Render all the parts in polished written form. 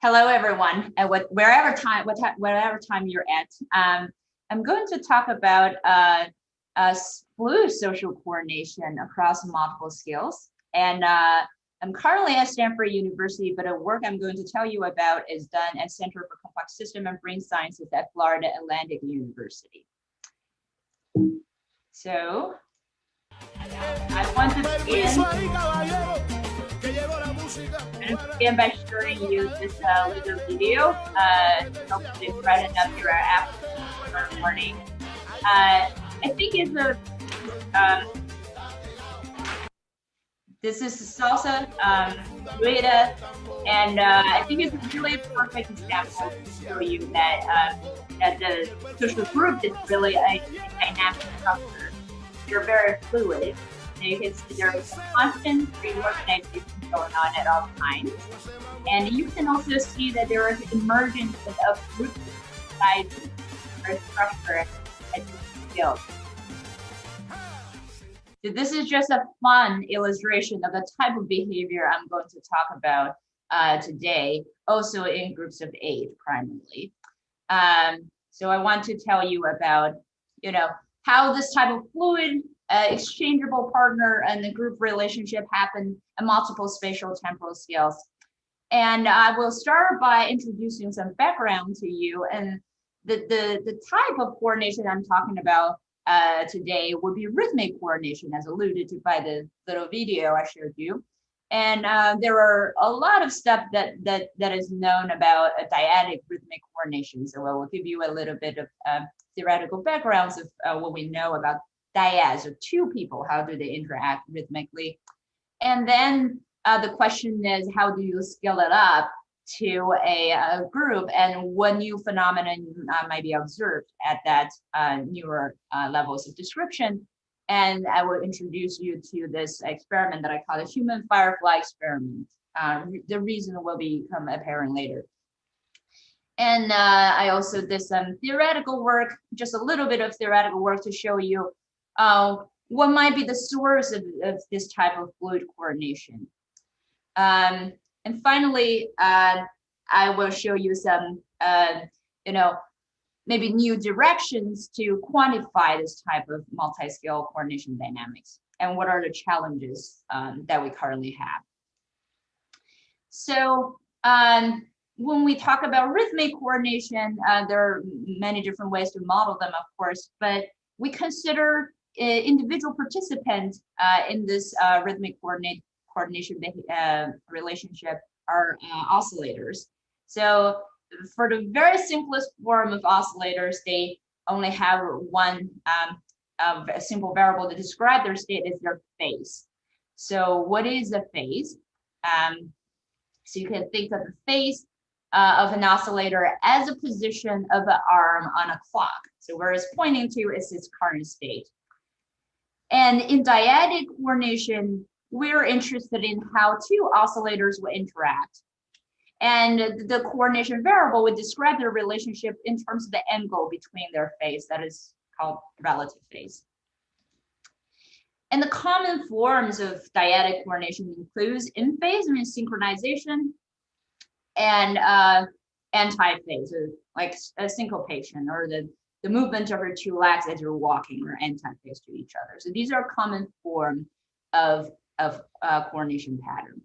Hello, everyone, and whatever time you're at. I'm going to talk about fluid social coordination across multiple scales. And I'm currently at Stanford University, but a work I'm going to tell you about is done at Center for Complex System and Brain Sciences at Florida Atlantic University. So I want to begin by showing you this little video. Hopefully it's bright enough here after or morning. I think it's this is salsa, rueda, and I think it's a really perfect example to show you that that the social group is really a dynamic structure. They're very fluid. So you can see there's a constant reorganization going on at all times. And you can also see that there is emergence of group sizes or structure at different scales. So this is just a fun illustration of the type of behavior I'm going to talk about today, also in groups of 8 primarily. So I want to tell you about, how this type of fluid exchangeable partner and the group relationship happen at multiple spatial temporal scales. And I will start by introducing some background to you. And the type of coordination I'm talking about today would be rhythmic coordination, as alluded to by the little video I showed you. And there are a lot of stuff that is known about a dyadic rhythmic coordination. So I will give you a little bit of theoretical backgrounds of what we know about dyads, or 2 people, how do they interact rhythmically? And then the question is, how do you scale it up to a group, and what new phenomenon might be observed at that newer levels of description? And I will introduce you to this experiment that I call the human Firefly experiment. The reason will become apparent later. And I also did some theoretical work, just a little bit of theoretical work to show you what might be the source of this type of fluid coordination. And finally, I will show you some, maybe new directions to quantify this type of multiscale coordination dynamics, and what are the challenges that we currently have. So when we talk about rhythmic coordination, there are many different ways to model them, of course, but we consider individual participants in this rhythmic coordination relationship are oscillators. So for the very simplest form of oscillators, they only have one a simple variable to describe their state is their phase. So what is a phase? So you can think of the phase of an oscillator as a position of an arm on a clock. So where it's pointing to is its current state. And in dyadic coordination, we're interested in how 2 oscillators will interact. And the coordination variable would describe their relationship in terms of the angle between their phase, that is called relative phase. And the common forms of dyadic coordination includes in phase, means synchronization, and anti-phase, like a syncopation, or the movement of your 2 legs as you're walking, or anti-phase to each other. So these are common form of coordination pattern.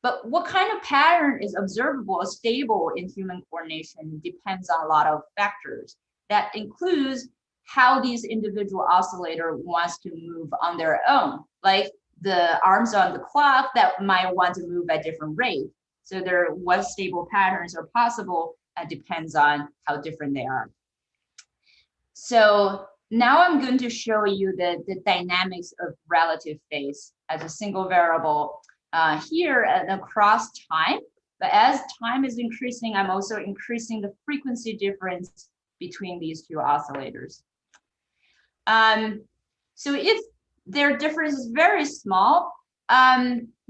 But what kind of pattern is observable or stable in human coordination depends on a lot of factors. That includes how these individual oscillator wants to move on their own, like the arms on the clock that might want to move at different rate. So what stable patterns are possible depends on how different they are. So now I'm going to show you the dynamics of relative phase as a single variable here and across time. But as time is increasing, I'm also increasing the frequency difference between these 2 oscillators. So if their difference is very small,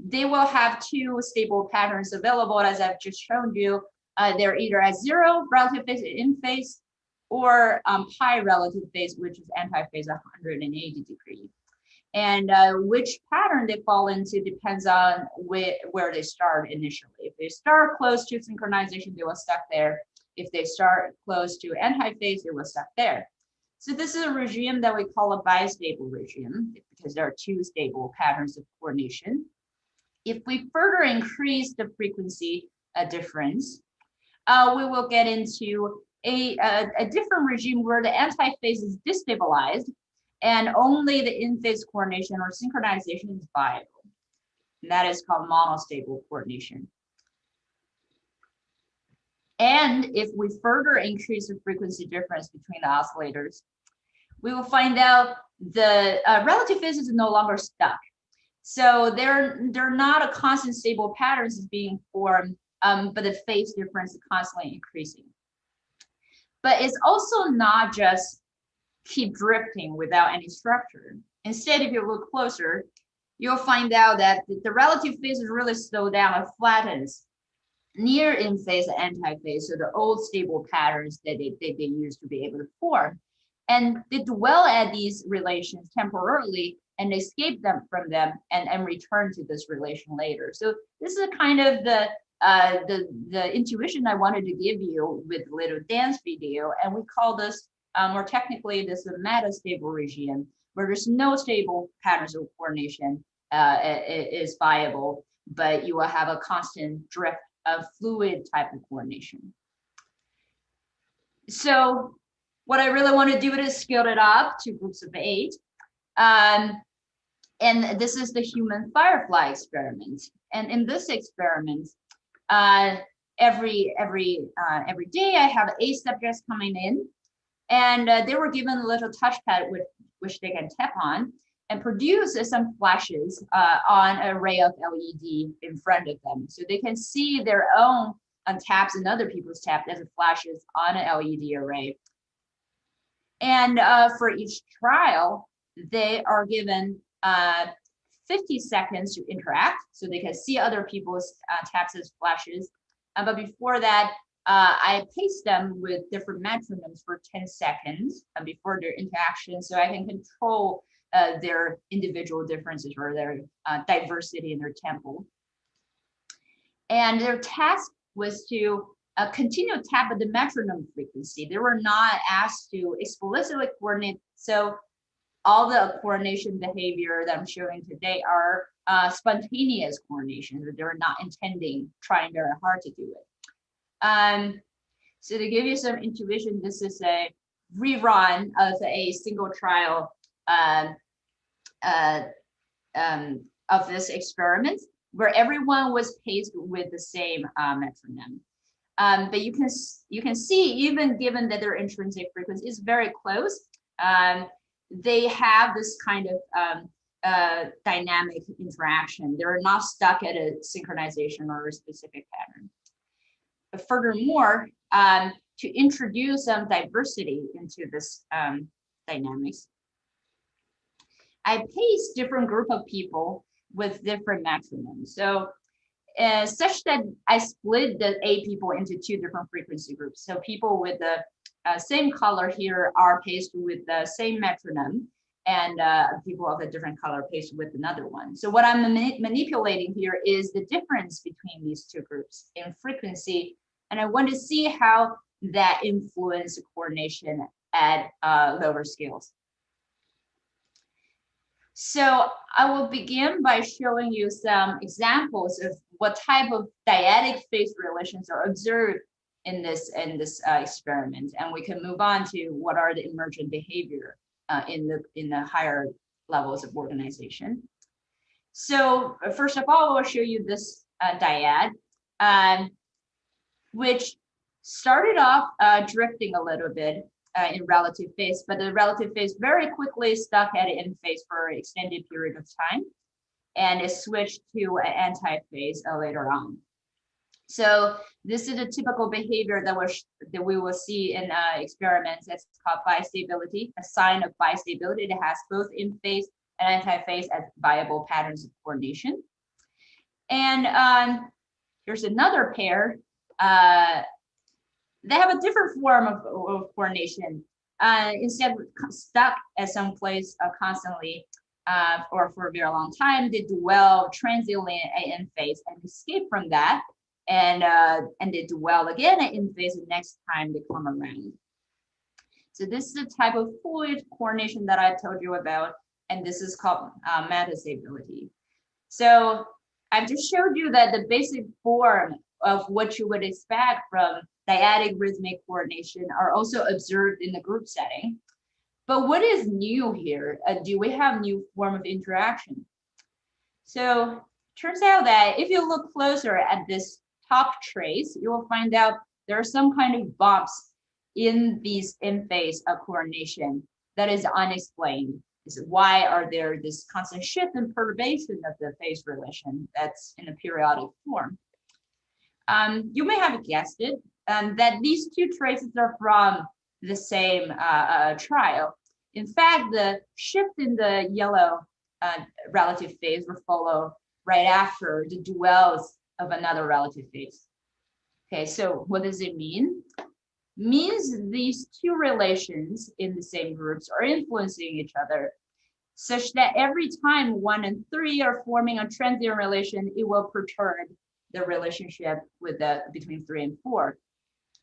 they will have 2 stable patterns available, as I've just shown you. They're either at 0 relative phase in phase, or pi relative phase, which is anti-phase 180 degrees. And which pattern they fall into depends on where they start initially. If they start close to synchronization, they will stuck there. If they start close to antiphase, they will stuck there. So this is a regime that we call a bistable regime because there are two stable patterns of coordination. If we further increase the frequency difference, we will get into a different regime where the antiphase is destabilized and only the in-phase coordination or synchronization is viable. And that is called monostable coordination. And if we further increase the frequency difference between the oscillators, we will find out the relative phase is no longer stuck. So they're not a constant stable patterns is being formed, but the phase difference is constantly increasing. But it's also not just keep drifting without any structure. Instead, if you look closer, you'll find out that the relative phase is really slowed down and flattens near in phase and antiphase, so the old stable patterns that they used to be able to form. And they dwell at these relations temporarily and escape them from them and return to this relation later. So this is kind of the intuition I wanted to give you with a little dance video. And we call this, more technically, this is a metastable regime, where there's no stable patterns of coordination is viable, but you will have a constant drift of fluid type of coordination. So what I really want to do is scale it up to groups of 8. And this is the human Firefly experiment. And in this experiment, every day I have 8 subjects coming in, and they were given a little touchpad with which they can tap on and produce some flashes on an array of LED in front of them. So they can see their own taps and other people's taps as flashes on an LED array. And for each trial, they are given 50 seconds to interact, so they can see other people's taps as flashes. But before that, I pace them with different metronomes for 10 seconds before their interaction, so I can control their individual differences or their diversity in their tempo. And their task was to continue to tap at the metronome frequency. They were not asked to explicitly coordinate, so all the coordination behavior that I'm showing today are spontaneous coordination. They're not trying very hard to do it. So to give you some intuition, this is a rerun of a single trial of this experiment where everyone was paced with the same metronome. But you can see, even given that their intrinsic frequency is very close, they have this kind of dynamic interaction. They're not stuck at a synchronization or a specific pattern. But furthermore, to introduce some diversity into this dynamics, I paced different group of people with different metronomes. So such that I split the 8 people into 2 different frequency groups. So people with the same color here are paced with the same metronome, and people of a different color paced with another one. So what I'm manipulating here is the difference between these 2 groups in frequency, and I want to see how that influences coordination at lower scales. So I will begin by showing you some examples of what type of dyadic phase relations are observed in this experiment, and we can move on to what are the emergent behavior in the higher levels of organization. So first of all, I'll show you this dyad, which started off drifting a little bit in relative phase, but the relative phase very quickly stuck at in phase for an extended period of time, and it switched to an anti-phase later on. So this is a typical behavior that we will see in experiments. That's called bistability, a sign of bistability that has both in phase and anti-phase as viable patterns of coordination. And here's another pair. They have a different form of coordination. Instead of stuck at some place constantly or for a very long time, they dwell transiently in phase and escape from that and they dwell again in phase the next time they come around. So this is the type of fluid coordination that I told you about, and this is called metastability. So I've just showed you that the basic form of what you would expect from dyadic rhythmic coordination are also observed in the group setting. But what is new here? Do we have new form of interaction? So turns out that if you look closer at this top trace, you will find out there are some kind of bumps in these in-phase coordination that is unexplained. Is why are there this constant shift and perturbation of the phase relation that's in a periodic form? You may have guessed it, that these two traces are from the same trial. In fact, the shift in the yellow relative phase will follow right after the duels of another relative phase. Okay, so what does it mean? Means these two relations in the same groups are influencing each other, such that every time 1 and 3 are forming a transient relation, it will perturb the relationship with between 3 and 4.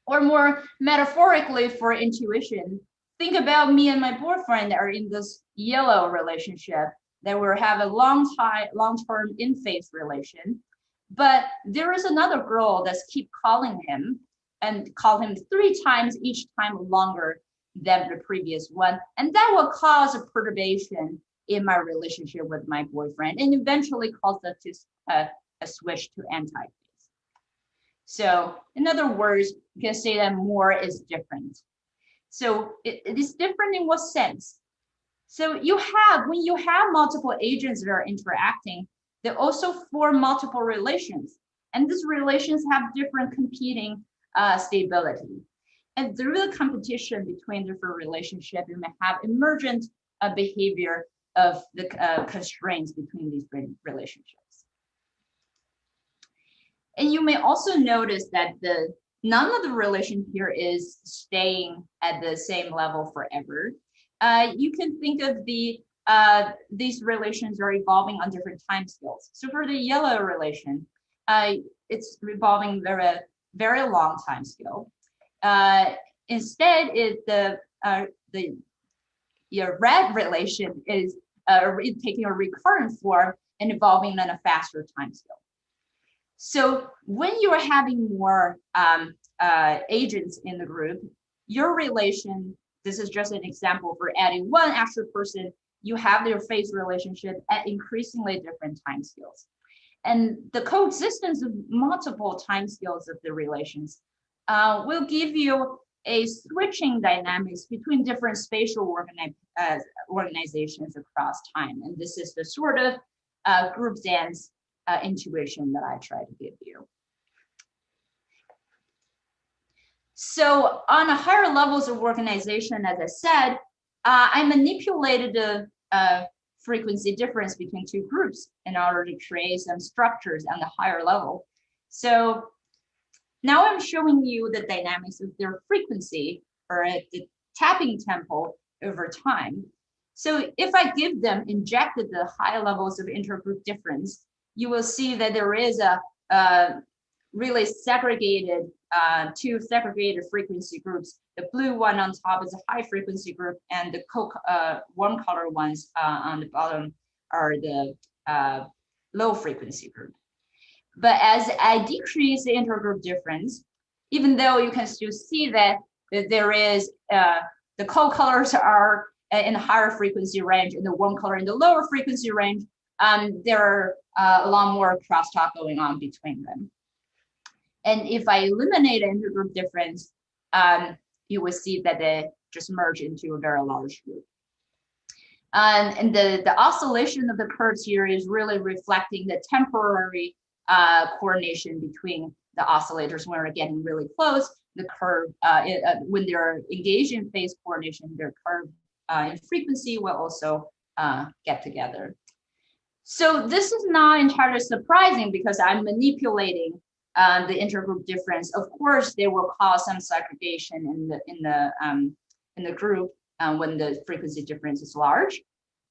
Or more metaphorically for intuition, think about me and my boyfriend are in this yellow relationship that will have a long-term in-phase relation. But there is another girl that's keep calling him and call him 3 times, each time longer than the previous one. And that will cause a perturbation in my relationship with my boyfriend and eventually cause us to a switch to anti-phase. So in other words, you can say that more is different. So it is different in what sense? So when you have multiple agents that are interacting, they also form multiple relations. And these relations have different competing stability. And through the competition between different relationships, you may have emergent behavior of the constraints between these relationships. And you may also notice that none of the relation here is staying at the same level forever. You can think of these relations are evolving on different time scales. So for the yellow relation, it's revolving very long time scale. Instead, the red relation is taking a recurrent form and evolving on a faster time scale. So when you are having more agents in the group, your relation, this is just an example for adding one extra person, you have their phase relationship at increasingly different time scales. And the coexistence of multiple time scales of the relations will give you a switching dynamics between different spatial organizations across time. And this is the sort of group dance intuition that I try to give you. So on a higher levels of organization, as I said, I manipulated the frequency difference between two groups in order to create some structures on the higher level. So now I'm showing you the dynamics of their frequency or the tapping tempo over time. So if I give them injected the high levels of intergroup difference, you will see that there is a really segregated, two segregated frequency groups. The blue one on top is a high frequency group, and the warm color ones on the bottom are the low frequency group. But as I decrease the intergroup difference, even though you can still see that there is, the cold colors are in the higher frequency range and the warm color in the lower frequency range, there are a lot more crosstalk going on between them. And if I eliminate the intergroup difference, you will see that they just merge into a very large group. And the oscillation of the curves here is really reflecting the temporary coordination between the oscillators when they're getting really close. The curve, when they're engaged in phase coordination, their curve in frequency will also get together. So this is not entirely surprising because I'm manipulating the intergroup difference. Of course, they will cause some segregation in the group when the frequency difference is large.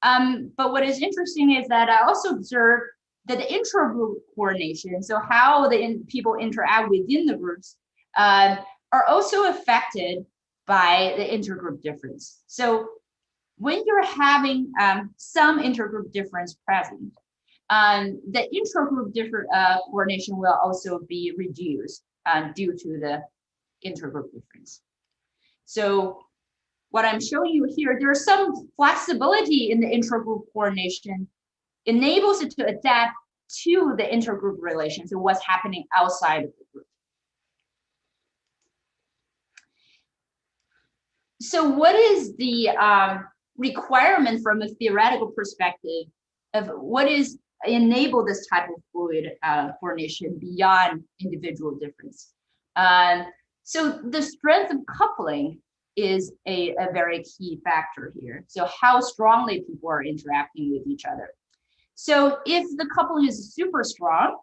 But what is interesting is that I also observe that the intra-group coordination, so how the people interact within the groups, are also affected by the intergroup difference. So when you're having some intergroup difference present, the intragroup coordination will also be reduced due to the intergroup difference. So what I'm showing you here, there's some flexibility in the intragroup coordination, enables it to adapt to the intergroup relations and what's happening outside of the group. So what is the requirement from a theoretical perspective of what is enable this type of fluid coordination beyond individual difference? So the strength of coupling is a very key factor here. So how strongly people are interacting with each other. So if the coupling is super strong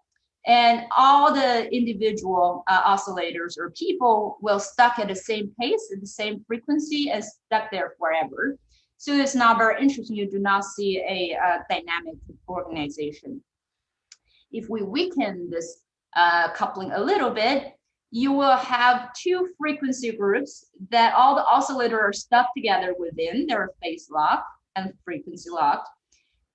and all the individual oscillators or people will stuck at the same pace, at the same frequency and stuck there forever. So it's not very interesting. You do not see a dynamic organization. If we weaken this coupling a little bit, you will have two frequency groups that all the oscillators are stuck together within. They're phase locked and frequency locked.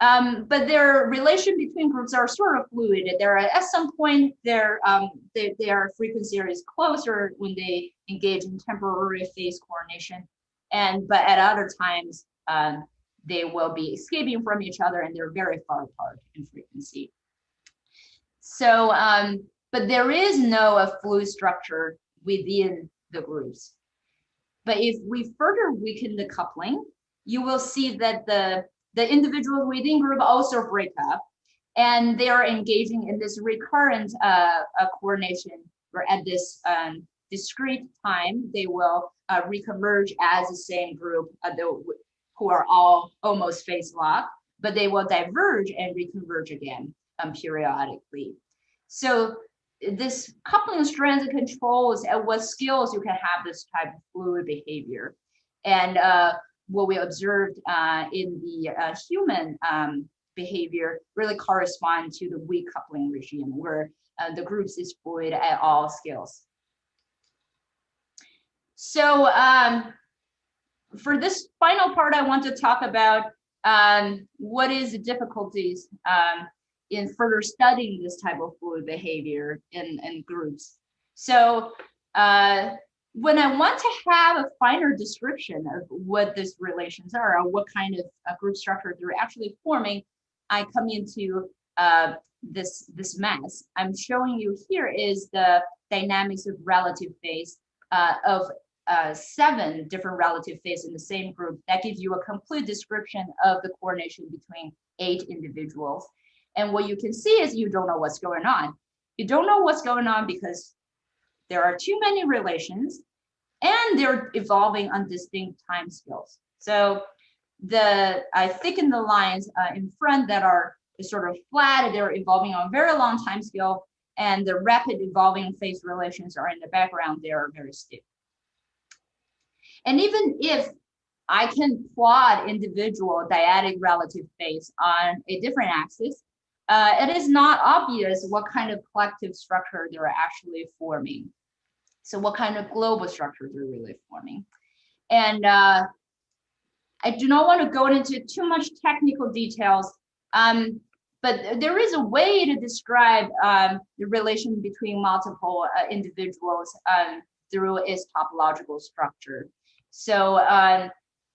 But their relation between groups are sort of fluid. At some point, their frequency is closer when they engage in temporary phase coordination, but at other times they will be escaping from each other and they're very far apart in frequency. So, but there is no fluid structure within the groups. But if we further weaken the coupling, you will see that the individuals within group also break up and they are engaging in this recurrent coordination where at this discrete time, they will reconverge as the same group who are all almost phase locked, but they will diverge and reconverge again periodically. So this coupling strength controls at what scales you can have this type of fluid behavior. And what we observed in the human behavior really correspond to the weak coupling regime where the groups is fluid at all scales. So for this final part, I want to talk about what is the difficulties in further studying this type of fluid behavior in groups. So when I want to have a finer description of what these relations are, or what kind of group structure they're actually forming, I come into this mess. I'm showing you here is the dynamics of relative phase of 7 different relative phases in the same group. That gives you a complete description of the coordination between 8 individuals. And what you can see is you don't know what's going on. You don't know what's going on because there are too many relations and they're evolving on distinct time scales. So I thicken the lines in front that are sort of flat, they're evolving on a very long time scale, and the rapid evolving phase relations are in the background, they are very stiff. And even if I can plot individual dyadic relative phase on a different axis, it is not obvious what kind of collective structure they're actually forming. So what kind of global structure they're really forming. And I do not want to go into too much technical details, but there is a way to describe the relation between multiple individuals through its topological structure. So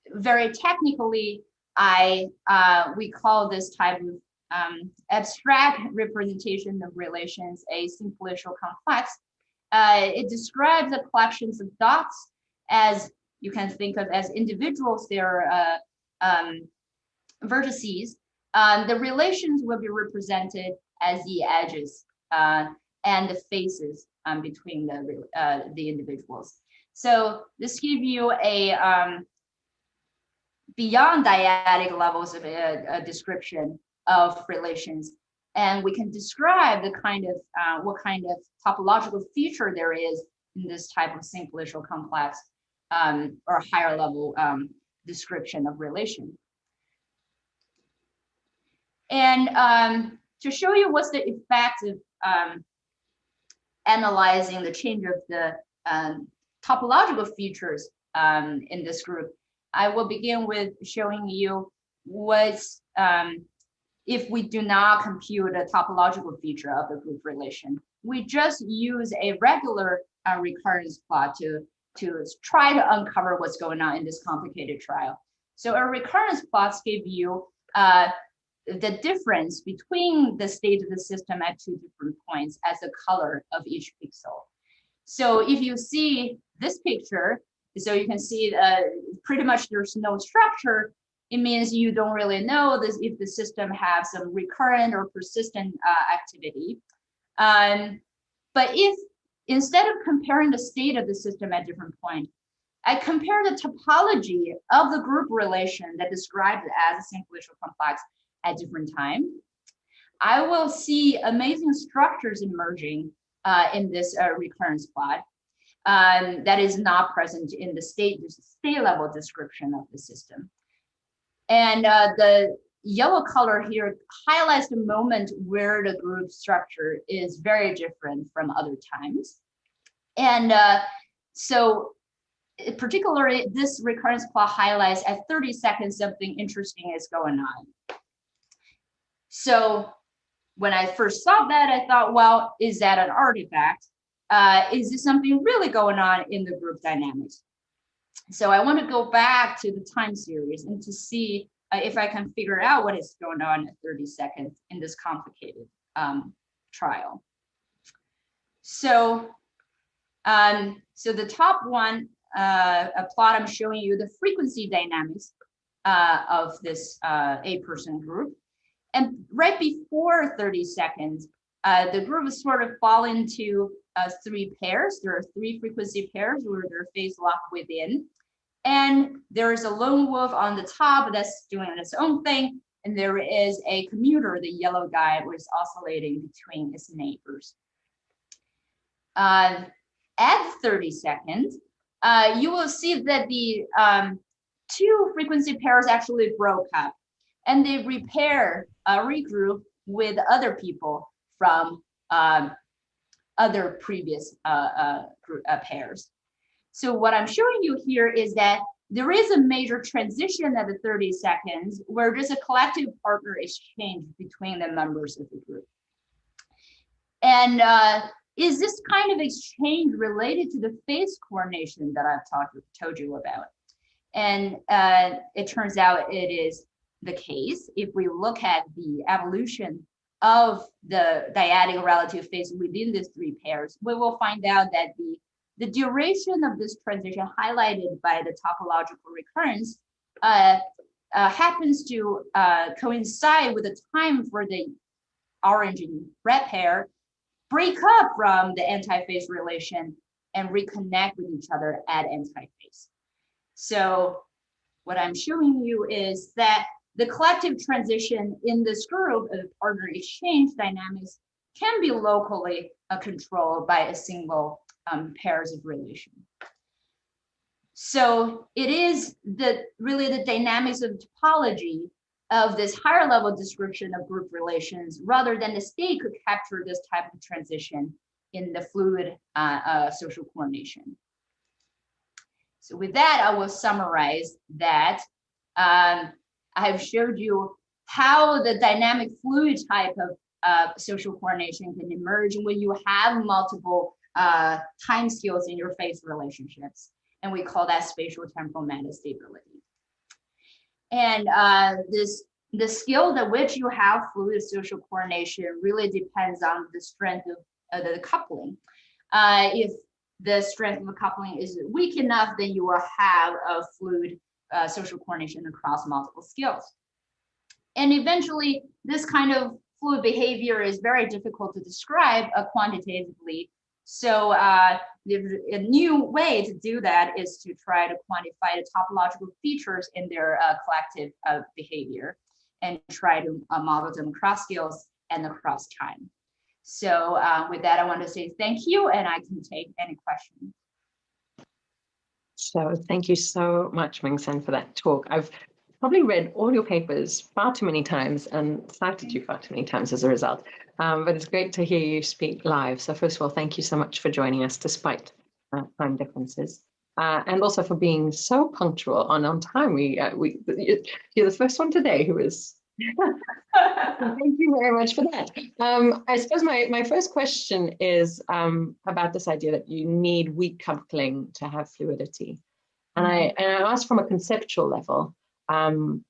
very technically, we call this type of abstract representation of relations a simplicial complex. It describes the collections of dots as you can think of as individuals. They're vertices. The relations will be represented as the edges and the faces between the individuals. So this gives you a beyond dyadic levels of a description of relations. And we can describe the kind of what kind of topological feature there is in this type of simplicial complex or higher level description of relation. And to show you what's the effect of analyzing the change of the topological features in this group, I will begin with showing you what's if we do not compute a topological feature of the group relation. We just use a regular recurrence plot to try to uncover what's going on in this complicated trial. So our recurrence plots give you the difference between the state of the system at two different points as the color of each pixel. So if you see this picture, so you can see pretty much there's no structure. It means you don't really know this, if the system has some recurrent or persistent activity. But if instead of comparing the state of the system at different points, I compare the topology of the group relation that described as a sequential complex at different times, I will see amazing structures emerging in this recurrence plot that is not present in the state level description of the system. And the yellow color here highlights the moment where the group structure is very different from other times. And so particularly this recurrence plot highlights at 30 seconds something interesting is going on. So when I first saw that, I thought, well, is that an artifact? Is this something really going on in the group dynamics? So I want to go back to the time series and to see if I can figure out what is going on at 30 seconds in this complicated trial. So, so the top one, a plot I'm showing you the frequency dynamics of this 8-person group. And right before 30 seconds, the group is sort of fall into 3 pairs. There are 3 frequency pairs where they're phase locked within. And there is a lone wolf on the top that's doing its own thing. And there is a commuter, the yellow guy, who is oscillating between its neighbors. At 30 seconds, you will see that the 2 frequency pairs actually broke up. And they regroup with other people from other previous pairs. So what I'm showing you here is that there is a major transition at the 30 seconds where there's a collective partner exchange between the members of the group. And is this kind of exchange related to the phase coordination that I've told you about? And it turns out it is the case. If we look at the evolution of the dyadic relative phase within these 3 pairs, we will find out that the duration of this transition highlighted by the topological recurrence happens to coincide with the time for the orange and red pair break up from the antiphase relation and reconnect with each other at antiphase. So what I'm showing you is that the collective transition in this group of partner exchange dynamics can be locally controlled by a single pairs of relation. So it is really the dynamics of topology of this higher level description of group relations rather than the state could capture this type of transition in the fluid social coordination. So with that, I will summarize that I've showed you how the dynamic fluid type of social coordination can emerge when you have multiple time scales in your phase relationships. And we call that spatiotemporal metastability. And the scale at which you have fluid social coordination really depends on the strength of the coupling. If the strength of the coupling is weak enough, then you will have a fluid social coordination across multiple scales. And eventually, this kind of fluid behavior is very difficult to describe quantitatively. So a new way to do that is to try to quantify the topological features in their collective behavior and try to model them across scales and across time. So with that, I want to say thank you, and I can take any questions. So thank you so much, Mengsen, for that talk. I've probably read all your papers far too many times and cited you far too many times as a result. But it's great to hear you speak live. So first of all, thank you so much for joining us despite time differences. And also for being so punctual and on time. You're the first one today who is. Thank you very much for that. I suppose my first question is about this idea that you need weak coupling to have fluidity. And I asked from a conceptual level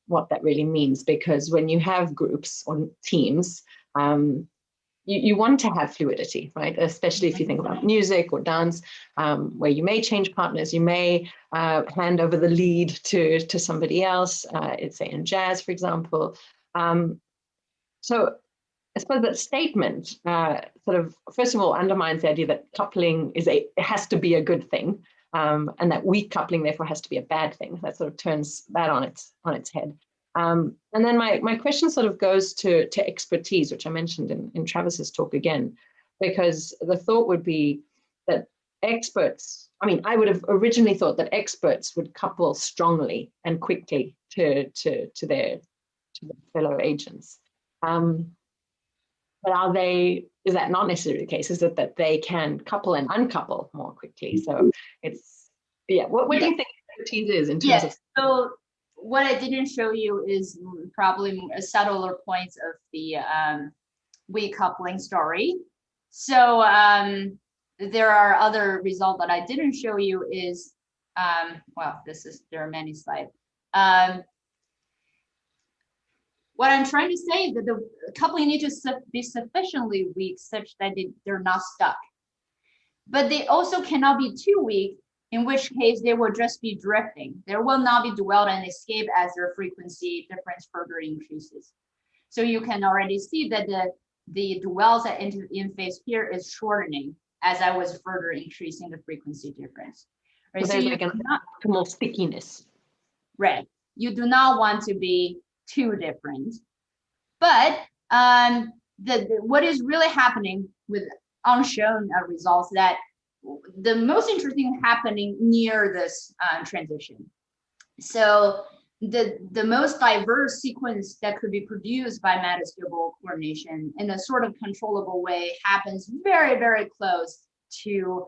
what that really means, because when you have groups or teams, you want to have fluidity, right? Especially if you think about music or dance, where you may change partners, you may hand over the lead to somebody else, it's say in jazz, for example. So I suppose that statement sort of, first of all, undermines the idea that coupling it has to be a good thing, and that weak coupling therefore has to be a bad thing. That sort of turns that on its head. And then my question sort of goes to expertise, which I mentioned in Travis's talk again, because the thought would be that experts, I mean, I would have originally thought that experts would couple strongly and quickly to their fellow agents. But is that not necessarily the case? Is it that they can couple and uncouple more quickly? So it's, yeah, what do you think expertise is in terms of? So what I didn't show you is probably subtler points of the weak coupling story. So there are other results that I didn't show you is, well, there are many slides. What I'm trying to say is that the coupling needs to be sufficiently weak such that they're not stuck. But they also cannot be too weak, in which case they will just be drifting. There will not be duality and escape as their frequency difference further increases. So you can already see that the duals at in phase here is shortening as I was further increasing the frequency difference. Right? So there's like an optimal stickiness. Right. You do not want to be too different. But what is really happening with unshown results that the most interesting happening near this transition. So the most diverse sequence that could be produced by Monostable coordination in a sort of controllable way happens very, very close to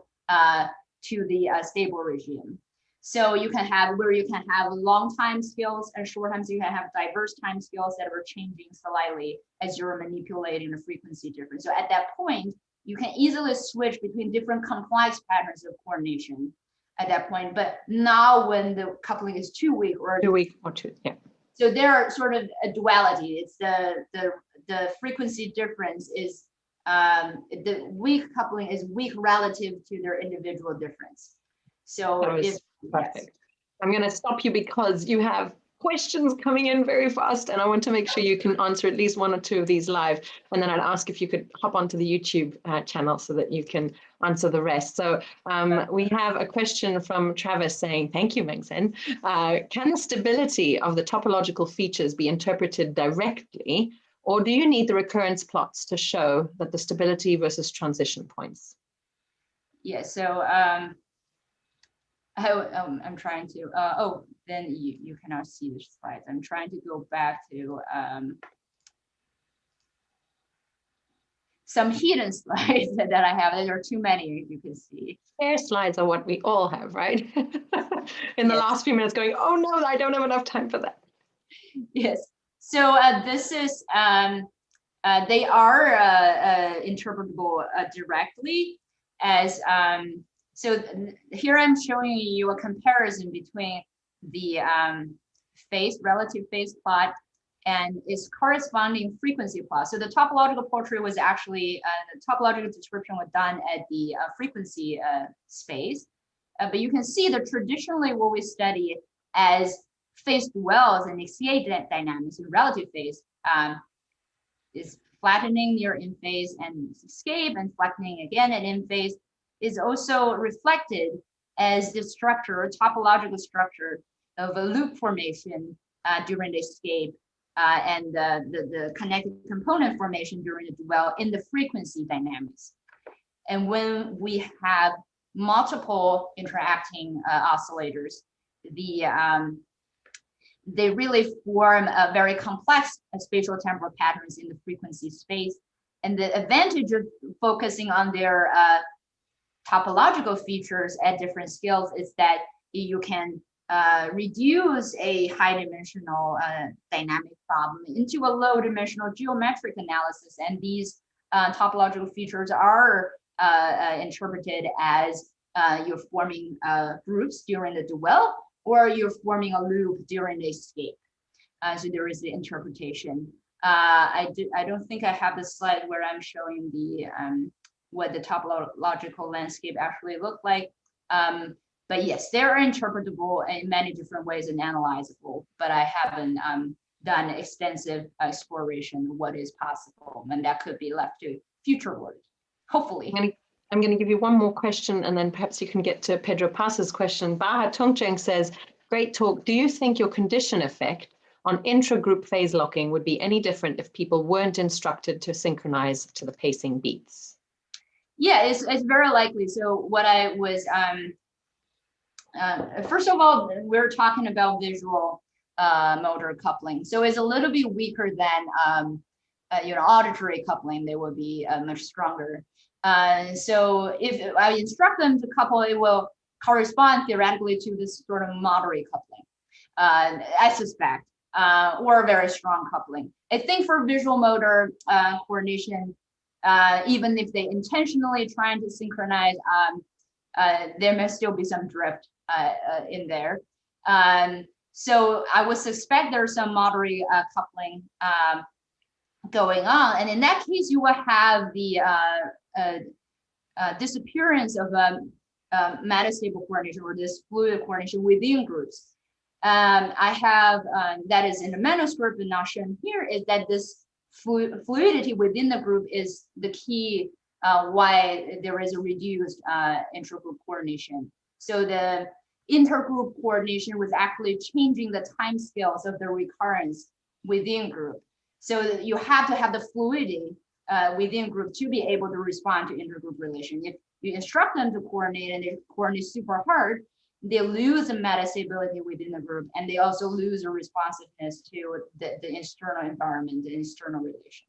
the stable regime. So you can have long time scales and short time, so you can have diverse time scales that are changing slightly as you're manipulating the frequency difference. So at that point, you can easily switch between different complex patterns of coordination at that point, but now when the coupling is too weak or two, yeah. So there are sort of a duality. It's the frequency difference is the weak coupling is weak relative to their individual difference. So perfect. Yes. I'm going to stop you because you have questions coming in very fast, and I want to make sure you can answer at least one or two of these live, and then I'd ask if you could hop onto the YouTube channel so that you can answer the rest. So we have a question from Travis saying, thank you, Mengsen. Can the stability of the topological features be interpreted directly, or do you need the recurrence plots to show that the stability versus transition points? Yeah, so I'm trying to, then you cannot see the slides. I'm trying to go back to some hidden slides that I have. There are too many, you can see. Spare slides are what we all have, right? In the last few minutes going, oh no, I don't have enough time for that. Yes, so this is, they are interpretable directly as, so here I'm showing you a comparison between the relative phase plot and its corresponding frequency plot. So the topological portrait was actually, the topological description was done at the frequency space. But you can see that traditionally what we study as phase duals and escape dynamics in relative phase is flattening near in phase and escape, and flattening again at in phase, is also reflected as the structure or topological structure of a loop formation during the escape and the connected component formation during the dual in the frequency dynamics. And when we have multiple interacting oscillators, they really form a very complex spatial-temporal patterns in the frequency space. And the advantage of focusing on their topological features at different scales is that you can reduce a high-dimensional dynamic problem into a low-dimensional geometric analysis. And these topological features are interpreted as you're forming groups during the duel, or you're forming a loop during the escape. So there is the interpretation. I don't think I have the slide where I'm showing the what the topological landscape actually look like. But yes, they're interpretable in many different ways and analyzable, but I haven't done extensive exploration of what is possible, and that could be left to future work, hopefully. I'm going to give you one more question, and then perhaps you can get to Pedro Paz's question. Baha Tongcheng says, great talk. Do you think your condition effect on intra-group phase locking would be any different if people weren't instructed to synchronize to the pacing beats? Yeah, it's very likely. So what I was, first of all, we're talking about visual motor coupling. So it's a little bit weaker than auditory coupling. They will be much stronger. So if I instruct them to couple, it will correspond theoretically to this sort of moderate coupling, I suspect, or very strong coupling. I think for visual motor coordination, even if they intentionally trying to synchronize, there may still be some drift in there. So I would suspect there's some moderate coupling going on. And in that case, you will have the disappearance of metastable coordination, or this fluid coordination within groups. I have, that is in the manuscript but not shown here, is that this fluidity within the group is the key why there is a reduced intra-group coordination. So the intergroup coordination was actually changing the time scales of the recurrence within group. So you have to have the fluidity within group to be able to respond to intergroup relation. If you instruct them to coordinate and they coordinate super hard, they lose the metastability within the group, and they also lose a responsiveness to the external environment, the external relation.